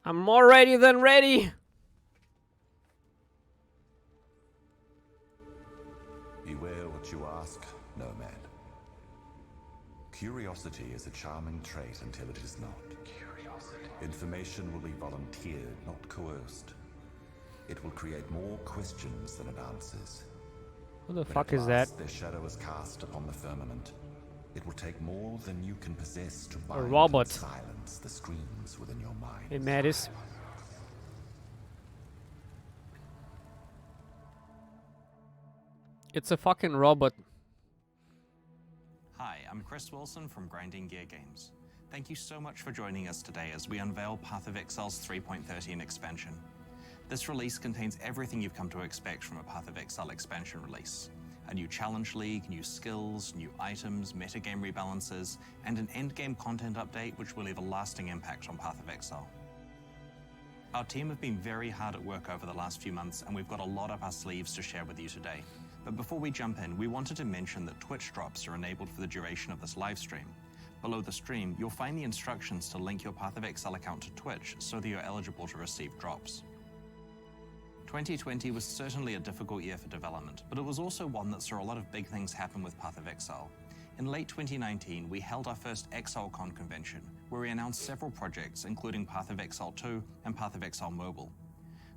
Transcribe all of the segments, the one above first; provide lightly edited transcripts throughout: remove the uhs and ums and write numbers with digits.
I'm more ready than ready. Beware what you ask, Nomad. Curiosity is a charming trait until it is not. Curiosity. Information will be volunteered, not coerced. It will create more questions than it answers. Who the When fuck at is that? last their shadow is cast upon the firmament, it will take more than you can possess to bind robot. and silence the screams within your mind. Hey, Mattis. It's a fucking robot. Hi, I'm Chris Wilson from Grinding Gear Games. Thank you so much for joining us today as we unveil Path of Exile's 3.13 expansion. This release contains everything you've come to expect from a Path of Exile expansion release. A new challenge league, new skills, new items, metagame rebalances, and an endgame content update which will leave a lasting impact on Path of Exile. Our team have been very hard at work over the last few months, and we've got a lot up our sleeves to share with you today. But before we jump in, we wanted to mention that Twitch drops are enabled for the duration of this live stream. Below the stream, you'll find the instructions to link your Path of Exile account to Twitch so that you're eligible to receive drops. 2020 was certainly a difficult year for development, but it was also one that saw a lot of big things happen with Path of Exile. In late 2019, we held our first ExileCon convention, where we announced several projects, including Path of Exile 2 and Path of Exile Mobile.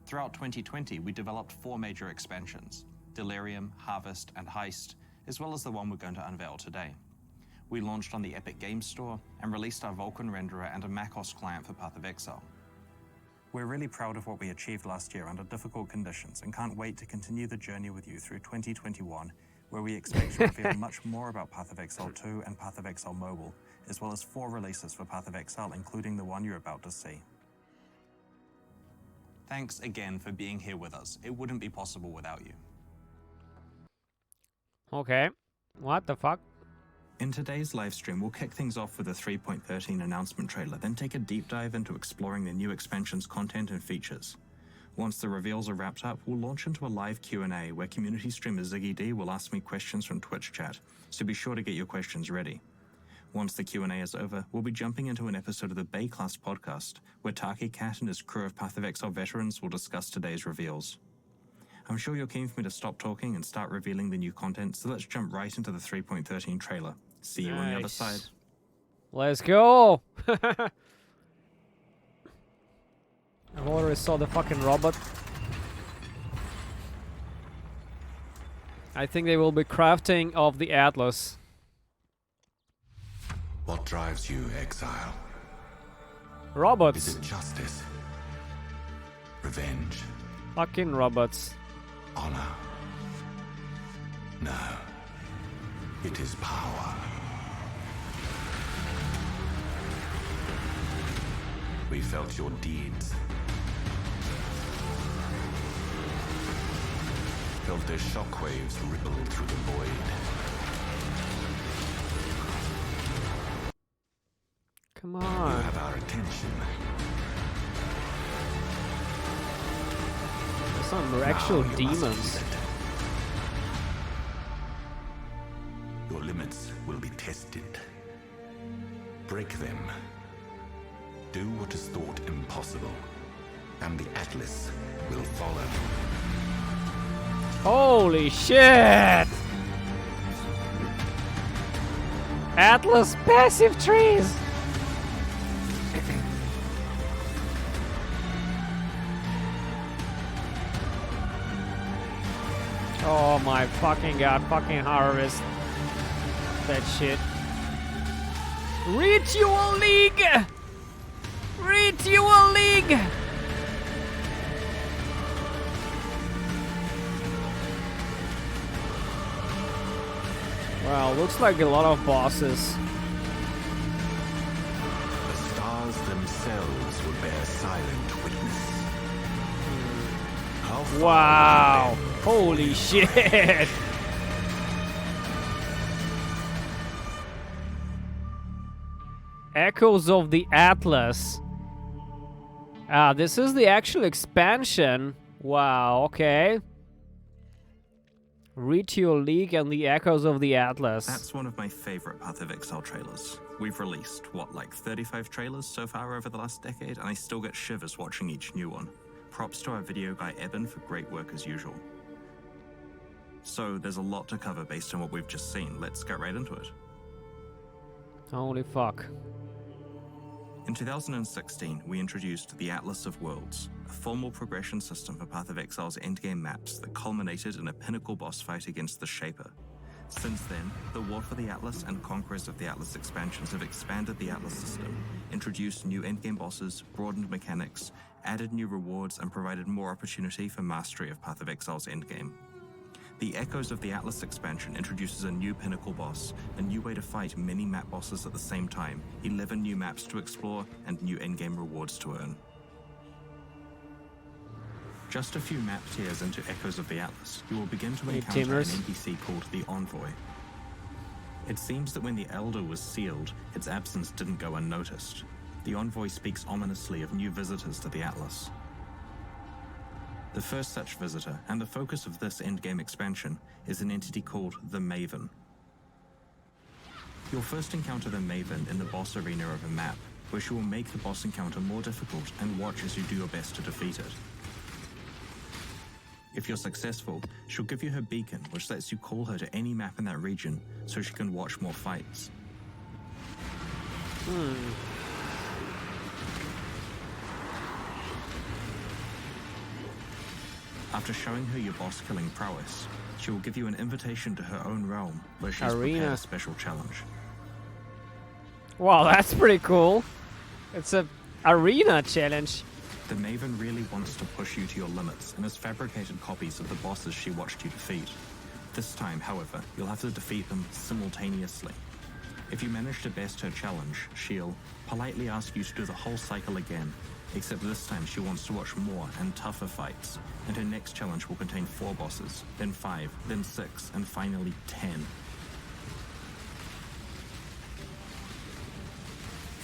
Throughout 2020, we developed 4 major expansions: Delirium, Harvest, and Heist, as well as the one we're going to unveil today. We launched on the Epic Games Store and released our Vulkan renderer and a macOS client for Path of Exile. We're really proud of what we achieved last year under difficult conditions and can't wait to continue the journey with you through 2021, where we expect to reveal much more about Path of Exile 2 and Path of Exile Mobile, as well as 4 releases for Path of Exile, including the one you're about to see. Thanks again for being here with us. It wouldn't be possible without you. Okay. What the fuck? In today's livestream, we'll kick things off with a 3.13 announcement trailer, then take a deep dive into exploring the new expansion's content and features. Once the reveals are wrapped up, we'll launch into a live Q&A where community streamer Ziggy D will ask me questions from Twitch chat, so be sure to get your questions ready. Once the Q&A is over, we'll be jumping into an episode of the Bay Class podcast, where Taki Cat and his crew of Path of Exile veterans will discuss today's reveals. I'm sure you're keen for me to stop talking and start revealing the new content, so let's jump right into the 3.13 trailer. See you on the other side. Let's go! I already saw the fucking robot. I think they will be crafting of the Atlas. What drives you, Exile? Robots. Is it justice? Revenge? Fucking robots. Honor? No. It is power. We felt your deeds. Felt their shockwaves ripple through the void. Come You on. have our attention. There's some actual Now you must demons. keep it. Your limits will be tested. Break them. Do what is thought impossible, and the Atlas will follow. Holy shit! Atlas passive trees! Oh my fucking god, fucking harvest. That shit. Ritual League! Ritual League! Wow, looks like a lot of bosses. The stars themselves will bear silent witness. How far Wow! will they Holy shit! Echoes of the Atlas. Ah, this is the actual expansion. Wow, okay. Ritual League and the Echoes of the Atlas. That's one of my favorite Path of Exile trailers. We've released, like 35 trailers so far over the last decade, and I still get shivers watching each new one. Props to our video guy Eben for great work as usual. So there's a lot to cover based on what we've just seen. Let's get right into it. Holy fuck. In 2016, we introduced the Atlas of Worlds, a formal progression system for Path of Exile's endgame maps that culminated in a pinnacle boss fight against the Shaper. Since then, the War for the Atlas and Conquerors of the Atlas expansions have expanded the Atlas system, introduced new endgame bosses, broadened mechanics, added new rewards, and provided more opportunity for mastery of Path of Exile's endgame. The Echoes of the Atlas expansion introduces a new pinnacle boss, a new way to fight many map bosses at the same time, 11 new maps to explore, and new endgame rewards to earn. Just a few map tiers into Echoes of the Atlas, you will begin to encounter an NPC called the Envoy. It seems that when the Elder was sealed, its absence didn't go unnoticed. The Envoy speaks ominously of new visitors to the Atlas. The first such visitor, and the focus of this endgame expansion, is an entity called the Maven. You'll first encounter the Maven in the boss arena of a map, where she will make the boss encounter more difficult and watch as you do your best to defeat it. If you're successful, she'll give you her beacon, which lets you call her to any map in that region, so she can watch more fights. After showing her your boss-killing prowess, she will give you an invitation to her own realm, where she's prepared a special challenge. Wow, that's pretty cool. It's a arena challenge. The Maven really wants to push you to your limits and has fabricated copies of the bosses she watched you defeat. This time, however, you'll have to defeat them simultaneously. If you manage to best her challenge, she'll politely ask you to do the whole cycle again, except this time she wants to watch more and tougher fights, and her next challenge will contain 4 bosses, then 5, then 6, and finally 10.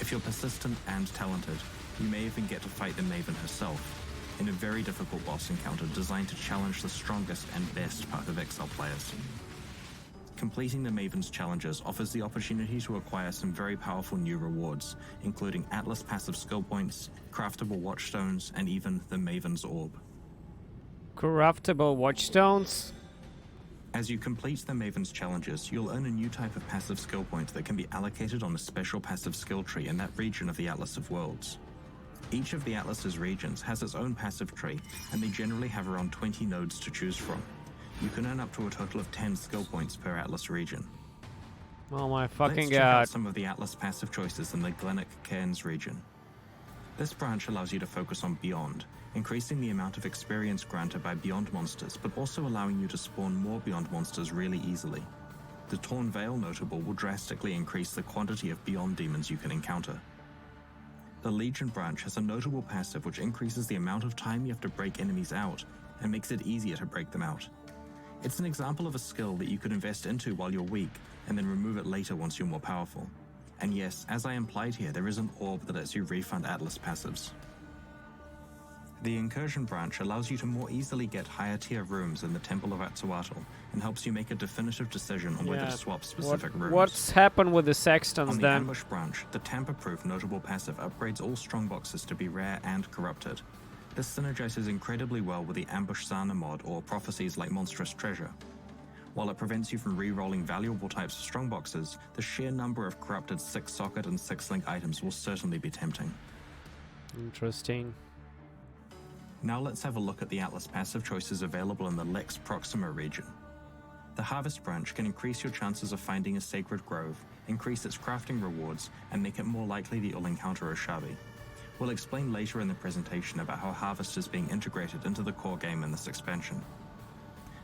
If you're persistent and talented, you may even get to fight the Maven herself, in a very difficult boss encounter designed to challenge the strongest and best Path of Exile players. Completing the Maven's challenges offers the opportunity to acquire some very powerful new rewards, including Atlas passive skill points, craftable Watchstones, and even the Maven's Orb. Craftable Watchstones? As you complete the Maven's challenges, you'll earn a new type of passive skill point that can be allocated on a special passive skill tree in that region of the Atlas of Worlds. Each of the Atlas's regions has its own passive tree, and they generally have around 20 nodes to choose from. You can earn up to a total of 10 skill points per Atlas region. Oh my fucking Let's check god. out some of the Atlas passive choices in the Glennick Cairns region. This branch allows you to focus on Beyond, increasing the amount of experience granted by Beyond monsters, but also allowing you to spawn more Beyond monsters really easily. The Torn Veil notable will drastically increase the quantity of Beyond demons you can encounter. The Legion branch has a notable passive which increases the amount of time you have to break enemies out, and makes it easier to break them out. It's an example of a skill that you could invest into while you're weak, and then remove it later once you're more powerful. And yes, as I implied here, there is an orb that lets you refund Atlas passives. The Incursion branch allows you to more easily get higher tier rooms in the Temple of Atsuatl, and helps you make a definitive decision on whether to swap specific rooms. What's happened with the Sextons On the then? Ambush branch, the tamper-proof notable passive upgrades all strongboxes to be rare and corrupted. This synergizes incredibly well with the Ambush Zana mod or prophecies like Monstrous Treasure. While it prevents you from re-rolling valuable types of strongboxes, the sheer number of corrupted 6-socket and 6-link items will certainly be tempting. Interesting. Now let's have a look at the Atlas passive choices available in the Lex Proxima region. The Harvest branch can increase your chances of finding a sacred grove, increase its crafting rewards, and make it more likely that you'll encounter a Shavi. We'll explain later in the presentation about how Harvest is being integrated into the core game in this expansion.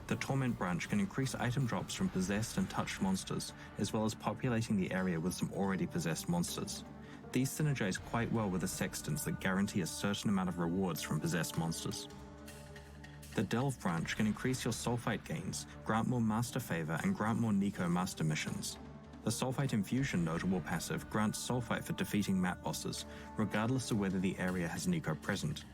The Torment branch can increase item drops from possessed and touched monsters, as well as populating the area with some already possessed monsters. These synergize quite well with the Sextons that guarantee a certain amount of rewards from possessed monsters. The Delve branch can increase your Sulfite gains, grant more Master Favor, and grant more Nico Master missions. The Sulfite Infusion notable passive grants Sulfite for defeating map bosses, regardless of whether the area has Nico present.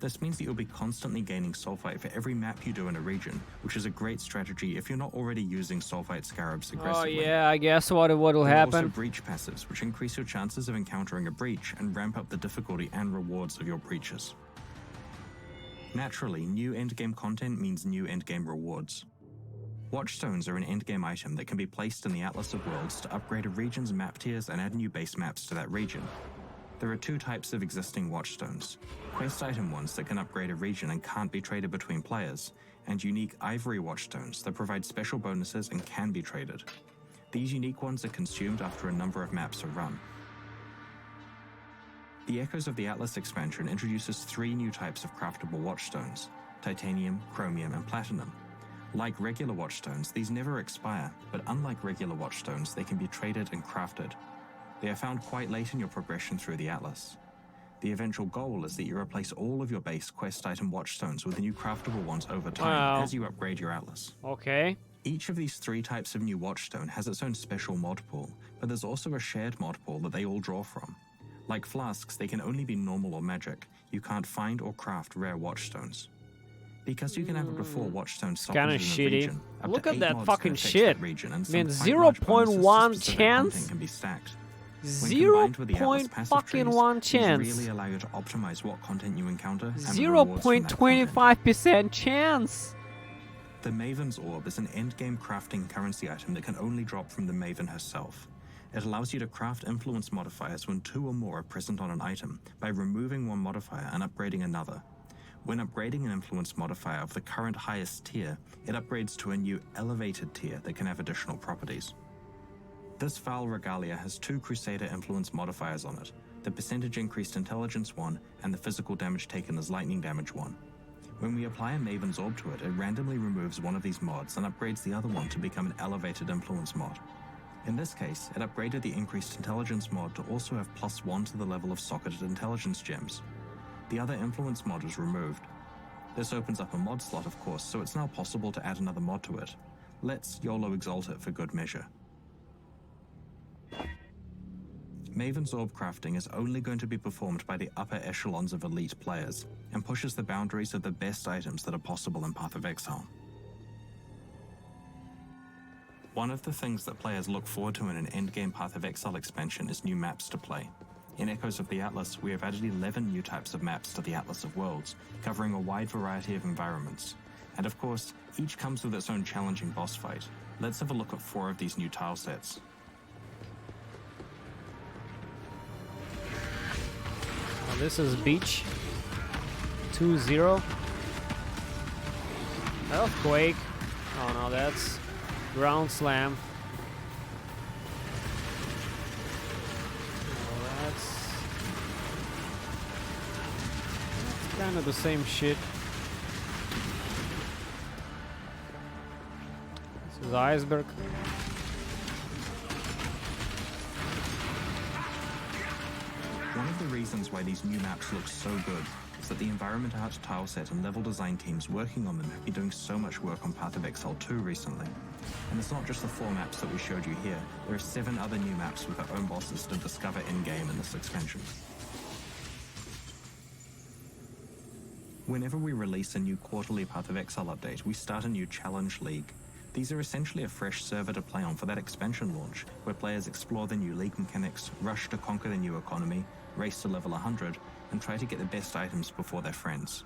This means that you'll be constantly gaining sulfite for every map you do in a region, which is a great strategy if you're not already using sulfite scarabs aggressively. Oh yeah, I guess what'll There are happen. also breach passives, which increase your chances of encountering a breach and ramp up the difficulty and rewards of your breaches. Naturally, new endgame content means new endgame rewards. Watchstones are an endgame item that can be placed in the Atlas of Worlds to upgrade a region's map tiers and add new base maps to that region. There are two types of existing Watchstones: quest item ones that can upgrade a region and can't be traded between players, and unique Ivory Watchstones that provide special bonuses and can be traded. These unique ones are consumed after a number of maps are run. The Echoes of the Atlas expansion introduces 3 new types of craftable Watchstones: Titanium, Chromium, and Platinum. Like regular Watchstones, these never expire, but unlike regular Watchstones, they can be traded and crafted. They are found quite late in your progression through the Atlas. The eventual goal is that you replace all of your base quest item Watchstones with the new craftable ones over time as you upgrade your Atlas. Okay. Each of these 3 types of new Watchstone has its own special mod pool, but there's also a shared mod pool that they all draw from. Like flasks, they can only be normal or magic. You can't find or craft rare Watchstones. Because you can have it before Watchstones Kinda sockets in a shitty. region, up Look to at 8 that mods fucking can affect shit. that region, and Man, some quite large bonuses to 0.1 specific chance? content can be stacked. When Zero combined with the Atlas point passive fucking trees, one these chance. really allow you to optimize what content you encounter and the Zero rewards from point that content. 25% chance. The Maven's Orb is an endgame crafting currency item that can only drop from the Maven herself. It allows you to craft influence modifiers when 2 or more are present on an item by removing one modifier and upgrading another. When upgrading an influence modifier of the current highest tier, it upgrades to a new elevated tier that can have additional properties. This Foul Regalia has 2 Crusader influence modifiers on it, the percentage increased intelligence one and the physical damage taken as lightning damage one. When we apply a Maven's Orb to it, it randomly removes one of these mods and upgrades the other one to become an elevated influence mod. In this case, it upgraded the increased intelligence mod to also have +1 to the level of socketed intelligence gems. The other influence mod was removed. This opens up a mod slot, of course, so it's now possible to add another mod to it. Let's YOLO exalt it for good measure. Maven's Orb crafting is only going to be performed by the upper echelons of elite players, and pushes the boundaries of the best items that are possible in Path of Exile. One of the things that players look forward to in an endgame Path of Exile expansion is new maps to play. In Echoes of the Atlas, we have added 11 new types of maps to the Atlas of Worlds, covering a wide variety of environments. And of course, each comes with its own challenging boss fight. Let's have a look at 4 of these new tile sets. This is Beach 2-0. Earthquake. Oh no, that's Ground Slam. Oh, that's kind of the same shit. This is Iceberg. One of the reasons why these new maps look so good is that the environment art tile set and level design teams working on them have been doing so much work on Path of Exile 2 recently. And it's not just the 4 maps that we showed you here, there are 7 other new maps with their own bosses to discover in-game in this expansion. Whenever we release a new quarterly Path of Exile update, we start a new challenge league. These are essentially a fresh server to play on for that expansion launch, where players explore the new league mechanics, rush to conquer the new economy, race to level 100, and try to get the best items before their friends.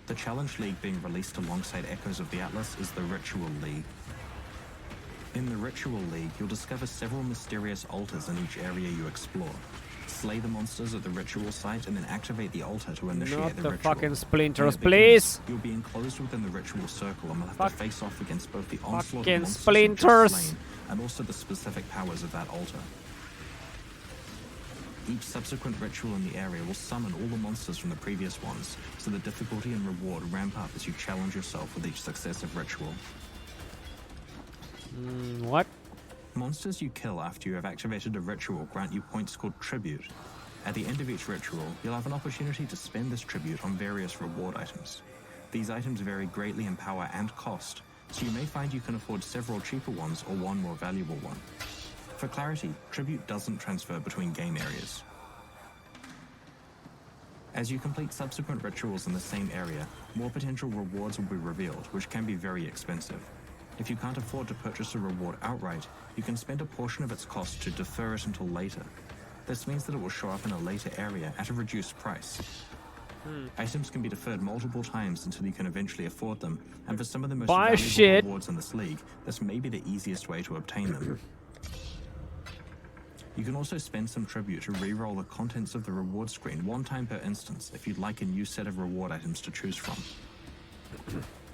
The Challenge League being released alongside Echoes of the Atlas is the Ritual League. In the Ritual League, you'll discover several mysterious altars in each area you explore. Slay the monsters at the ritual site and then activate the altar to initiate Not the the ritual. fucking splinters, When it begins, please. You'll be enclosed within the ritual circle and will have Fuck. to face off against both the onslaught Fucking of monsters splinters. you've just slain and also the specific powers of that altar. Each subsequent ritual in the area will summon all the monsters from the previous ones, so the difficulty and reward ramp up as you challenge yourself with each successive ritual. What? Monsters you kill after you have activated a ritual grant you points called Tribute. At the end of each ritual, you'll have an opportunity to spend this tribute on various reward items. These items vary greatly in power and cost, so you may find you can afford several cheaper ones or one more valuable one. For clarity, tribute doesn't transfer between game areas. As you complete subsequent rituals in the same area, more potential rewards will be revealed, which can be very expensive. If you can't afford to purchase a reward outright, you can spend a portion of its cost to defer it until later. This means that it will show up in a later area at a reduced price. Items can be deferred multiple times until you can eventually afford them, and for some of the most valuable rewards in this league, this may be the easiest way to obtain them. You can also spend some tribute to re-roll the contents of the reward screen one time per instance if you'd like a new set of reward items to choose from.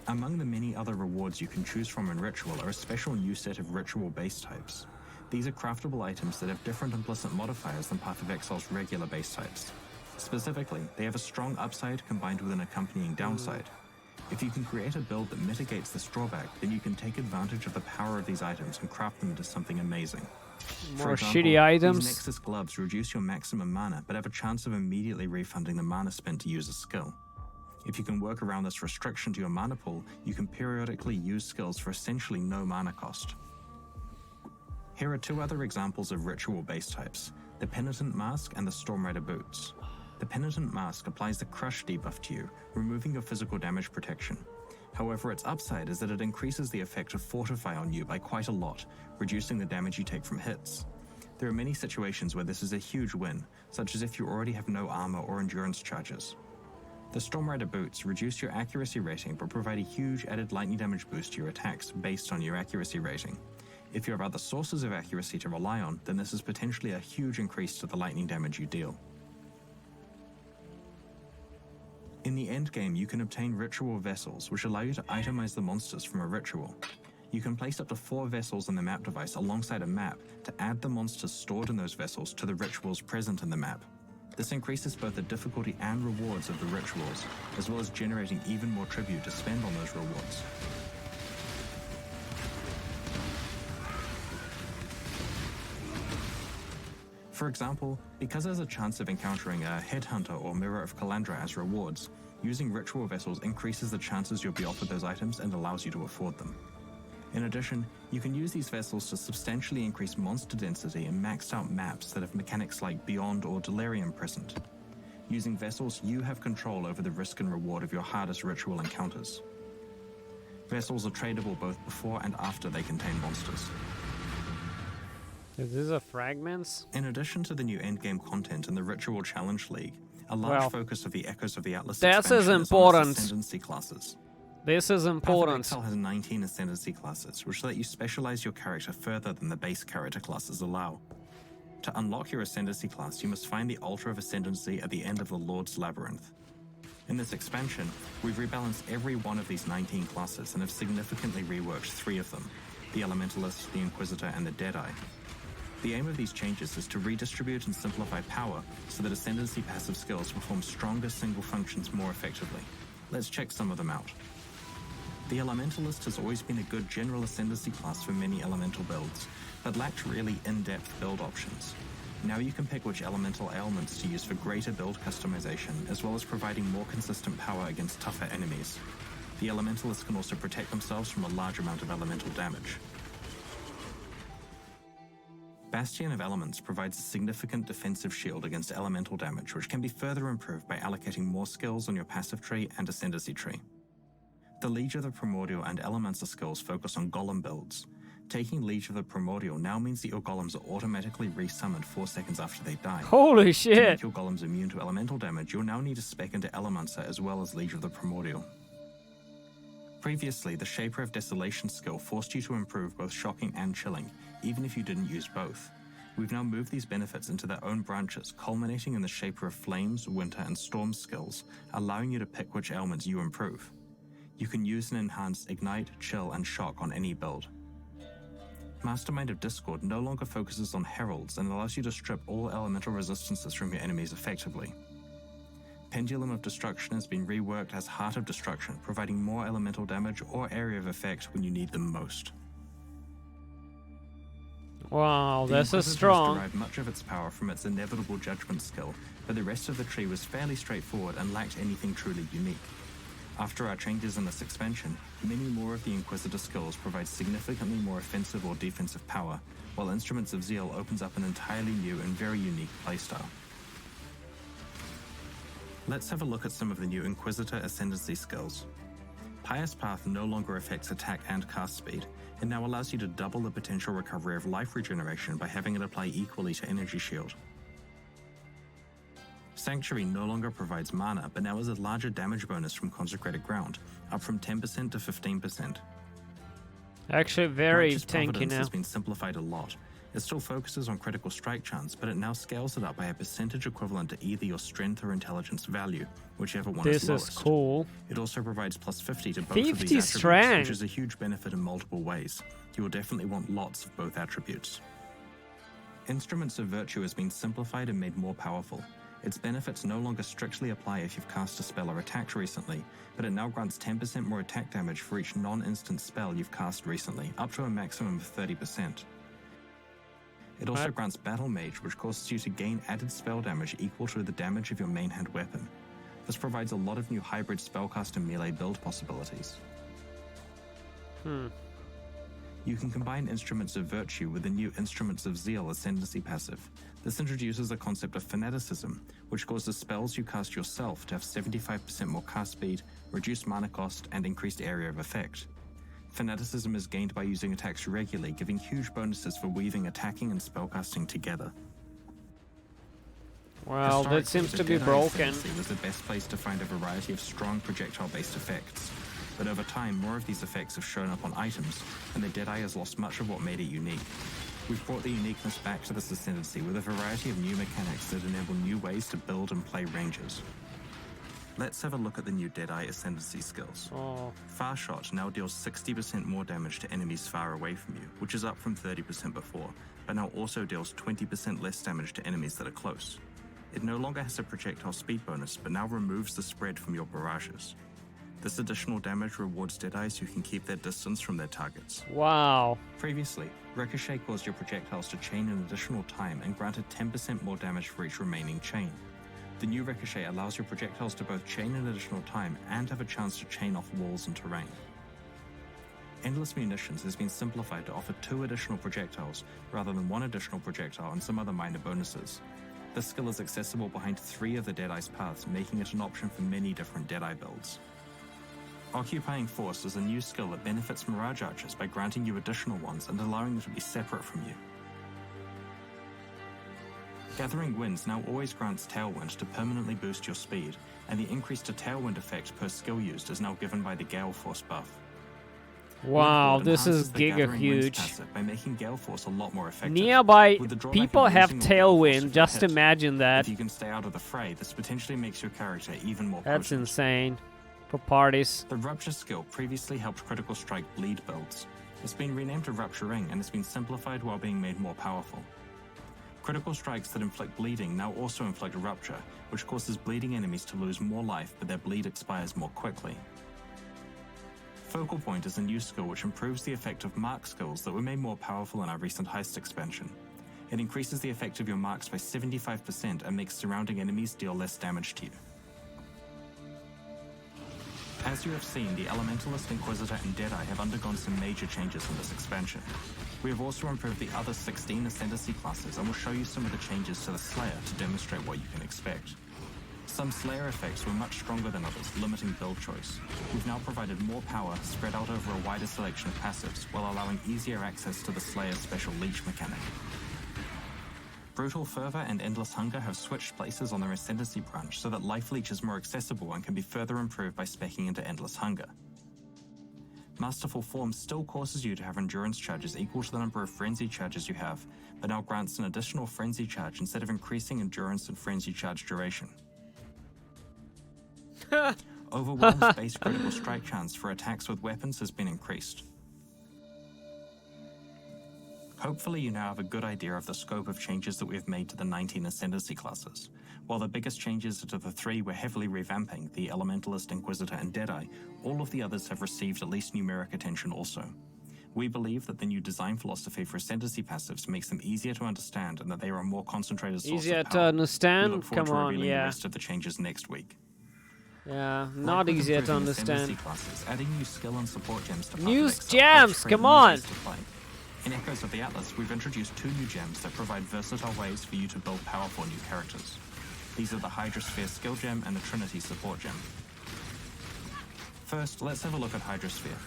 Among the many other rewards you can choose from in Ritual are a special new set of Ritual base types. These are craftable items that have different implicit modifiers than Path of Exile's regular base types. Specifically, they have a strong upside combined with an accompanying downside. If you can create a build that mitigates this drawback, then you can take advantage of the power of these items and craft them into something amazing. More shitty items. These Nexus gloves reduce your maximum mana, but have a chance of immediately refunding the mana spent to use a skill. If you can work around this restriction to your mana pool, you can periodically use skills for essentially no mana cost. Here are two other examples of Ritual base types, the Penitent Mask and the Stormrider Boots. The Penitent Mask applies the Crush debuff to you, removing your physical damage protection. However, its upside is that it increases the effect of Fortify on you by quite a lot, reducing the damage you take from hits. There are many situations where this is a huge win, such as if you already have no armor or endurance charges. The Stormrider Boots reduce your accuracy rating but provide a huge added lightning damage boost to your attacks based on your accuracy rating. If you have other sources of accuracy to rely on, then this is potentially a huge increase to the lightning damage you deal. In the endgame, you can obtain ritual vessels, which allow you to itemize the monsters from a ritual. You can place up to 4 vessels in the map device alongside a map to add the monsters stored in those vessels to the rituals present in the map. This increases both the difficulty and rewards of the rituals, as well as generating even more tribute to spend on those rewards. For example, because there's a chance of encountering a Headhunter or Mirror of Calandra as rewards, using ritual vessels increases the chances you'll be offered those items and allows you to afford them. In addition, you can use these vessels to substantially increase monster density in maxed out maps that have mechanics like Beyond or Delirium present. Using vessels, you have control over the risk and reward of your hardest ritual encounters. Vessels are tradable both before and after they contain monsters. These are fragments? In addition to the new endgame content in the Ritual Challenge League, a large focus of the Echoes of the Atlas expansion is on its Ascendancy classes. This is important. Path of Exile has 19 Ascendancy classes, which let you specialize your character further than the base character classes allow. To unlock your Ascendancy class, you must find the Altar of Ascendancy at the end of the Lord's Labyrinth. In this expansion, we've rebalanced every one of these 19 classes and have significantly reworked 3 of them, the Elementalist, the Inquisitor, and the Deadeye. The aim of these changes is to redistribute and simplify power so that Ascendancy passive skills perform stronger single functions more effectively. Let's check some of them out. The Elementalist has always been a good general Ascendancy class for many elemental builds, but lacked really in-depth build options. Now you can pick which elemental ailments to use for greater build customization, as well as providing more consistent power against tougher enemies. The Elementalists can also protect themselves from a large amount of elemental damage. Bastion of Elements provides a significant defensive shield against elemental damage, which can be further improved by allocating more skills on your passive tree and Ascendancy tree. The Liege of the Primordial and Elemental skills focus on Golem builds. Taking Liege of the Primordial now means that your golems are automatically resummoned 4 seconds after they die. Holy To shit! make your golems immune to elemental damage, you'll now need to spec into Elementor as well as Liege of the Primordial. Previously, the Shaper of Desolation skill forced you to improve both Shocking and Chilling, even if you didn't use both. We've now moved these benefits into their own branches, culminating in the Shaper of Flames, Winter, and Storm skills, allowing you to pick which ailments you improve. You can use and enhance Ignite, Chill, and Shock on any build. Mastermind of Discord no longer focuses on Heralds and allows you to strip all elemental resistances from your enemies effectively. Pendulum of Destruction has been reworked as Heart of Destruction, providing more elemental damage or area of effect when you need them most. Wow, The this is Inquisitor has strong. derived much of its power from its Inevitable Judgment skill, but the rest of the tree was fairly straightforward and lacked anything truly unique. After our changes in this expansion, many more of the Inquisitor skills provide significantly more offensive or defensive power, while Instruments of Zeal opens up an entirely new and very unique playstyle. Let's have a look at some of the new Inquisitor Ascendancy skills. Pious Path no longer affects attack and cast speed. It now allows you to double the potential recovery of life regeneration by having it apply equally to Energy Shield. Sanctuary no longer provides mana, but now has a larger damage bonus from Consecrated Ground, up from 10% to 15%. Actually, very Righteous tanky Providence now. has been simplified a lot. It still focuses on critical strike chance, but it now scales it up by a percentage equivalent to either your strength or intelligence value, whichever one is This lowest. is cool. It also provides plus 50 to both of 50 these attributes, strength. which is a huge benefit in multiple ways. You will definitely want lots of both attributes. Instruments of Virtue has been simplified and made more powerful. Its benefits no longer strictly apply if you've cast a spell or attacked recently, but it now grants 10% more attack damage for each non-instant spell you've cast recently, up to a maximum of 30%. It also grants Battle Mage, which causes you to gain added spell damage equal to the damage of your main hand weapon. This provides a lot of new hybrid spellcast and melee build possibilities. You can combine Instruments of Virtue with the new Instruments of Zeal Ascendancy passive. This introduces a concept of fanaticism, which causes spells you cast yourself to have 75% more cast speed, reduced mana cost, and increased area of effect. Fanaticism is gained by using attacks regularly, giving huge bonuses for weaving attacking and spellcasting together. Well, that seems to be broken. Ascendancy was the best place to find a variety of strong projectile-based effects. But over time, more of these effects have shown up on items, and the Deadeye has lost much of what made it unique. We've brought the uniqueness back to this Ascendancy with a variety of new mechanics that enable new ways to build and play ranges. Let's have a look at the new Deadeye Ascendancy skills. Far Shot now deals 60% more damage to enemies far away from you, which is up from 30% before, but now also deals 20% less damage to enemies that are close. It no longer has a projectile speed bonus, but now removes the spread from your barrages. This additional damage rewards Deadeyes who can keep their distance from their targets. Wow. Previously, Ricochet caused your projectiles to chain an additional time and granted 10% more damage for each remaining chain. The new Ricochet allows your projectiles to both chain an additional time and have a chance to chain off walls and terrain. Endless Munitions has been simplified to offer 2 additional projectiles rather than 1 additional projectile and some other minor bonuses. This skill is accessible behind 3 of the Deadeye's paths, making it an option for many different Deadeye builds. Occupying Force is a new skill that benefits Mirage Archers by granting you additional ones and allowing them to be separate from you. Gathering Winds now always grants Tailwind to permanently boost your speed, and the increase to Tailwind effect per skill used is now given by the Gale Force buff. Wow, Windward this is enhances the giga Gathering Winds huge. passive by making Gale Force a lot more effective. Nearby With the drawback people of have losing your Gale Force Tailwind, if you just hit. imagine that. If you can stay out of the fray, this potentially makes your character even more That's potent. insane. For parties. The Rupture skill previously helped Critical Strike bleed builds. It's been renamed to Rupture Ring and has been simplified while being made more powerful. Critical strikes that inflict bleeding now also inflict Rupture, which causes bleeding enemies to lose more life, but their bleed expires more quickly. Focal Point is a new skill which improves the effect of mark skills that were made more powerful in our recent Heist expansion. It increases the effect of your marks by 75% and makes surrounding enemies deal less damage to you. As you have seen, the Elementalist, Inquisitor, and Deadeye have undergone some major changes in this expansion. We have also improved the other 16 Ascendancy classes and will show you some of the changes to the Slayer to demonstrate what you can expect. Some Slayer effects were much stronger than others, limiting build choice. We've now provided more power spread out over a wider selection of passives, while allowing easier access to the Slayer's special leech mechanic. Brutal Fervor and Endless Hunger have switched places on their Ascendancy branch so that Life Leech is more accessible and can be further improved by speccing into Endless Hunger. Masterful Form still causes you to have endurance charges equal to the number of frenzy charges you have, but now grants an additional frenzy charge instead of increasing endurance and frenzy charge duration. Overwhelm's base critical strike chance for attacks with weapons has been increased. Hopefully you now have a good idea of the scope of changes that we have made to the 19 Ascendancy classes. While the biggest changes to the 3 we're heavily revamping, the Elementalist, Inquisitor, and Deadeye, all of the others have received at least numeric attention also. We believe that the new design philosophy for Ascendancy passives makes them easier to understand and that they are a more concentrated source Easier of to power. We understand? look forward Come to on, revealing the yeah. rest of the changes next week. Yeah, not Like with easier to improving understand. Ascendancy classes, adding new skill and support gems to New Path of Exile gems, helps create come new on! ways to play. In Echoes of the Atlas, we've introduced 2 new gems that provide versatile ways for you to build powerful new characters. These are the Hydrosphere Skill Gem and the Trinity Support Gem. First, let's have a look at Hydrosphere.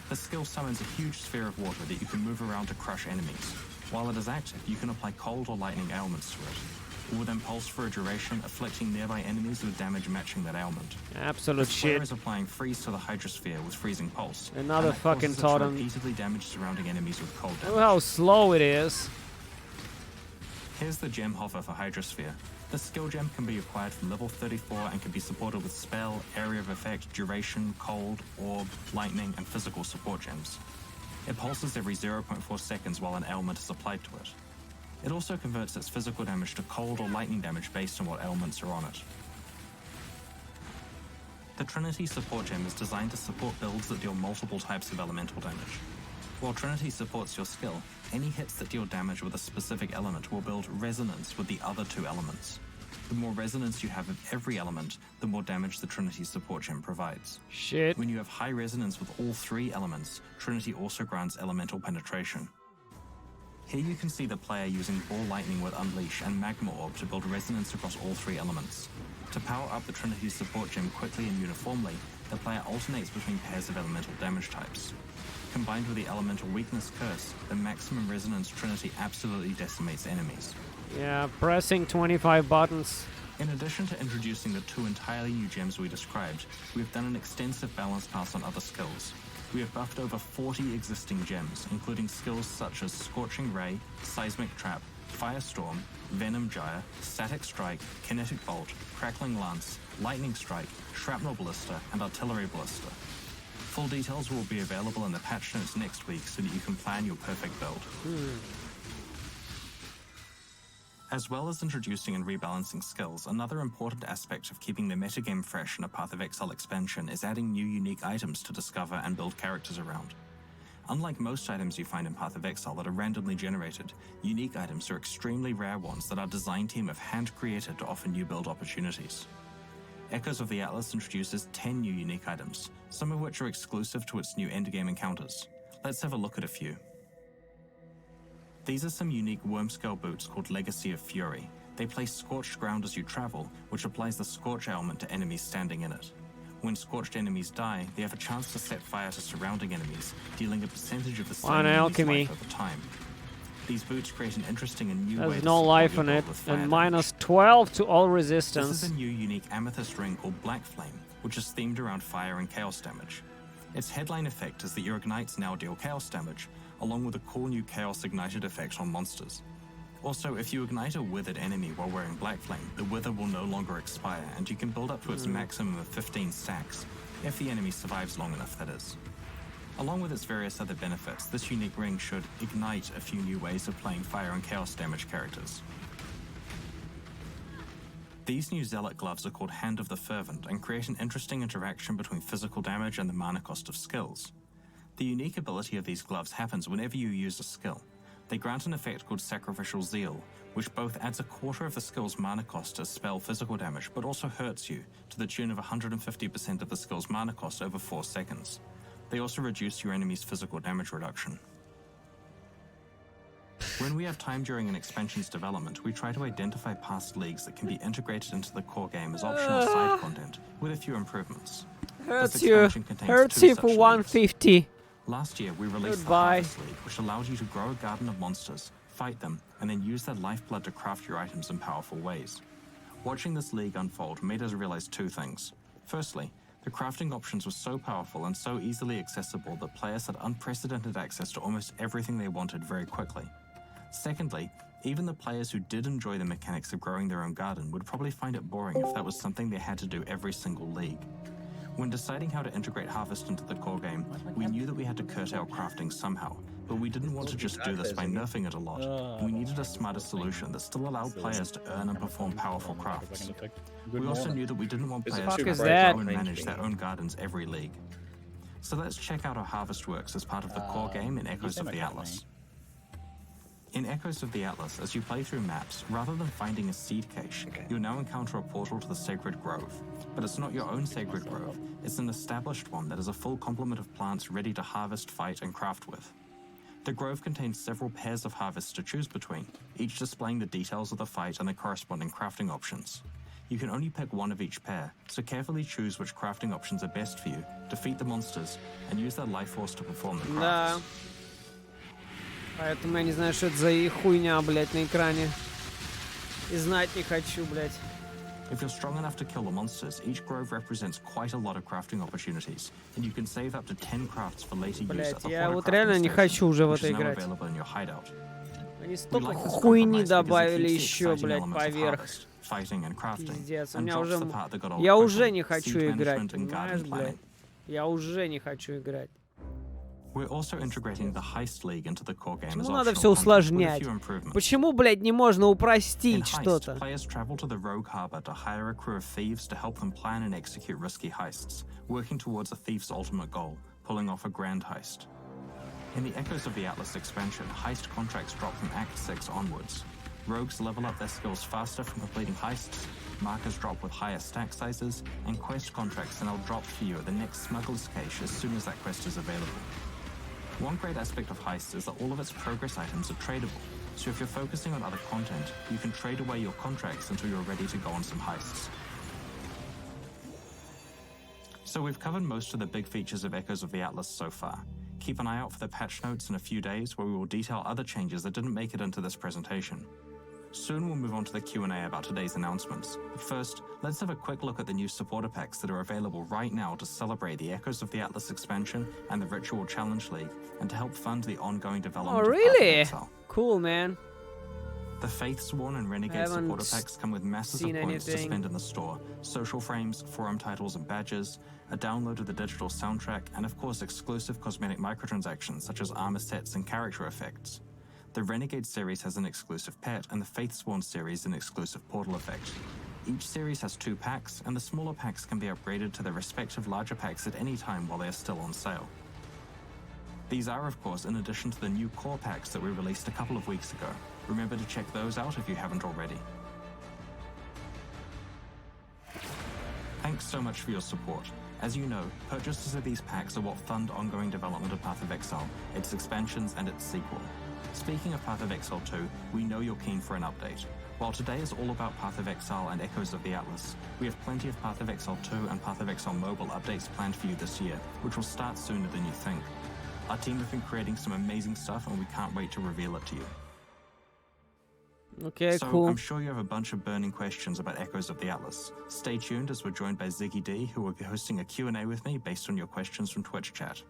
The skill summons a huge sphere of water that you can move around to crush enemies. While it is active, you can apply cold or lightning ailments to it. It will then pulse for a duration, afflicting nearby enemies with damage matching that ailment. Absolute the flare shit. is applying freeze to the Hydrosphere with freezing pulse. Another and that fucking causes it to totem. repeatedly damage surrounding enemies with cold damage. Look how slow it is. Here's the gem hover for Hydrosphere. The skill gem can be acquired from level 34 and can be supported with spell, area of effect, duration, cold, orb, lightning, and physical support gems. It pulses every 0.4 seconds while an ailment is applied to it. It also converts its physical damage to cold or lightning damage based on what ailments are on it. The Trinity Support Gem is designed to support builds that deal multiple types of elemental damage. While Trinity supports your skill, any hits that deal damage with a specific element will build resonance with the other two elements. The more resonance you have of every element, the more damage the Trinity Support Gem provides. Shit. When you have high resonance with all three elements, Trinity also grants elemental penetration. Here you can see the player using Ball Lightning with Unleash and Magma Orb to build resonance across all three elements. To power up the Trinity Support Gem quickly and uniformly, the player alternates between pairs of elemental damage types. Combined with the Elemental Weakness Curse, the Maximum Resonance Trinity absolutely decimates enemies. Yeah, pressing 25 buttons. In addition to introducing the two entirely new gems we described, we've done an extensive balance pass on other skills. We have buffed over 40 existing gems, including skills such as Scorching Ray, Seismic Trap, Firestorm, Venom Gyre, Static Strike, Kinetic Bolt, Crackling Lance, Lightning Strike, Shrapnel Ballista, and Artillery Ballista. Full details will be available in the patch notes next week so that you can plan your perfect build. As well as introducing and rebalancing skills, another important aspect of keeping the metagame fresh in a Path of Exile expansion is adding new unique items to discover and build characters around. Unlike most items you find in Path of Exile that are randomly generated, unique items are extremely rare ones that our design team have hand-created to offer new build opportunities. Echoes of the Atlas introduces 10 new unique items, some of which are exclusive to its new endgame encounters. Let's have a look at a few. These are some unique worm-scale boots called Legacy of Fury. They place scorched ground as you travel, which applies the Scorch ailment to enemies standing in it. When scorched enemies die, they have a chance to set fire to surrounding enemies, dealing a percentage of the slain enemy's alchemy. life over time. These boots create an interesting and new way There's to no support life your on build it. with fire And damage. minus 12 to all This resistance. is a new unique amethyst ring called Black Flame, which is themed around fire and chaos damage. Its headline effect is that your ignites now deal chaos damage, along with a cool new chaos ignited effect on monsters. Also, if you ignite a withered enemy while wearing Black Flame, the wither will no longer expire, and you can build up to its maximum of 15 stacks, if the enemy survives long enough, that is. Along with its various other benefits, this unique ring should ignite a few new ways of playing fire and chaos damage characters. These new Zealot gloves are called Hand of the Fervent and create an interesting interaction between physical damage and the mana cost of skills. The unique ability of these gloves happens whenever you use a skill. They grant an effect called Sacrificial Zeal, which both adds a quarter of the skill's mana cost to spell physical damage, but also hurts you, to the tune of 150% of the skill's mana cost over 4 seconds. They also reduce your enemy's physical damage reduction. When we have time during an expansion's development, we try to identify past leagues that can be integrated into the core game as optional side content, with a few improvements. Hurts This you. expansion contains Hurts 2 you such for leagues. 150. Last year, we released Goodbye. the Harvest League, which allowed you to grow a garden of monsters, fight them, and then use their lifeblood to craft your items in powerful ways. Watching this league unfold made us realize 2 things. Firstly, the crafting options were so powerful and so easily accessible that players had unprecedented access to almost everything they wanted very quickly. Secondly, even the players who did enjoy the mechanics of growing their own garden would probably find it boring if that was something they had to do every single league. When deciding how to integrate Harvest into the core game, we knew that we had to curtail crafting somehow, but we didn't want to just do this by nerfing it a lot. We needed a smarter solution that still allowed players to earn and perform powerful crafts. We also knew that we didn't want players to fuck is have to that? grow and manage their own gardens every league. So let's check out how Harvest works as part of the core game in Echoes of the Atlas. In Echoes of the Atlas, as you play through maps, rather than finding a seed cache, you'll now encounter a portal to the Sacred Grove. But it's not your own Sacred Grove, it's an established one that has a full complement of plants ready to harvest, fight, and craft with. The grove contains several pairs of harvests to choose between, each displaying the details of the fight and the corresponding crafting options. You can only pick one of each pair, so carefully choose which crafting options are best for you, defeat the monsters, and use their life force to perform the crafts. Да. Поэтому я не знаю, что это за хуйня, блядь, на экране. И знать не хочу, блядь. If you're strong enough to kill the monsters, each grove represents quite a lot of crafting opportunities, and you can save up to 10 crafts for later use at Блядь, the я Horror вот crafting реально не station, хочу уже в which это is now играть. available in your hideout. Они We столько like this хуйни compromise because it добавили keeps the еще, exciting блядь, elements of поверх. harvest, fighting and crafting, Пиздец, у and меня drops уже... the part that got old Я quickly, уже не хочу siege играть, management and понимаешь, garden блядь? planning. Я уже не хочу играть. We're also integrating the Heist League into the core game as Почему надо optional все content with a усложнять? few improvements. Почему, блядь, не можно In упростить Heist, что-то? players travel to the Rogue Harbor to hire a crew of thieves to help them plan and execute risky heists, working towards a thief's ultimate goal, pulling off a grand heist. In the Echoes of the Atlas expansion, heist contracts drop from Act 6 onwards. Rogues level up their skills faster from completing heists, markers drop with higher stack sizes, and quest contracts are now dropped for you at the next smuggler's cache as soon as that quest is available. One great aspect of Heist is that all of its progress items are tradable, so if you're focusing on other content, you can trade away your contracts until you're ready to go on some heists. So we've covered most of the big features of Echoes of the Atlas so far. Keep an eye out for the patch notes in a few days where we will detail other changes that didn't make it into this presentation. Soon we'll move on to the Q&A about today's announcements. But first, let's have a quick look at the new supporter packs that are available right now to celebrate the Echoes of the Atlas expansion and the Ritual Challenge League, and to help fund the ongoing development Oh, of really? Exile. Cool, man. The Faithsworn and Renegade supporter packs come with masses of seen points to anything. spend in the store, social frames, forum titles and badges, a download of the digital soundtrack, and of course exclusive cosmetic microtransactions such as armor sets and character effects. The Renegade series has an exclusive pet, and the Faithsworn series an exclusive portal effect. Each series has 2 packs, and the smaller packs can be upgraded to their respective larger packs at any time while they are still on sale. These are, of course, in addition to the new core packs that we released a couple of weeks ago. Remember to check those out if you haven't already. Thanks so much for your support. As you know, purchases of these packs are what fund ongoing development of Path of Exile, its expansions, and its sequel. Speaking of Path of Exile 2, we know you're keen for an update. While today is all about Path of Exile and Echoes of the Atlas, we have plenty of Path of Exile 2 and Path of Exile mobile updates planned for you this year, which will start sooner than you think. Our team have been creating some amazing stuff and we can't wait to reveal it to you. Okay, So, cool. I'm sure you have a bunch of burning questions about Echoes of the Atlas. Stay tuned as we're joined by Ziggy D, who will be hosting a Q&A with me based on your questions from Twitch chat.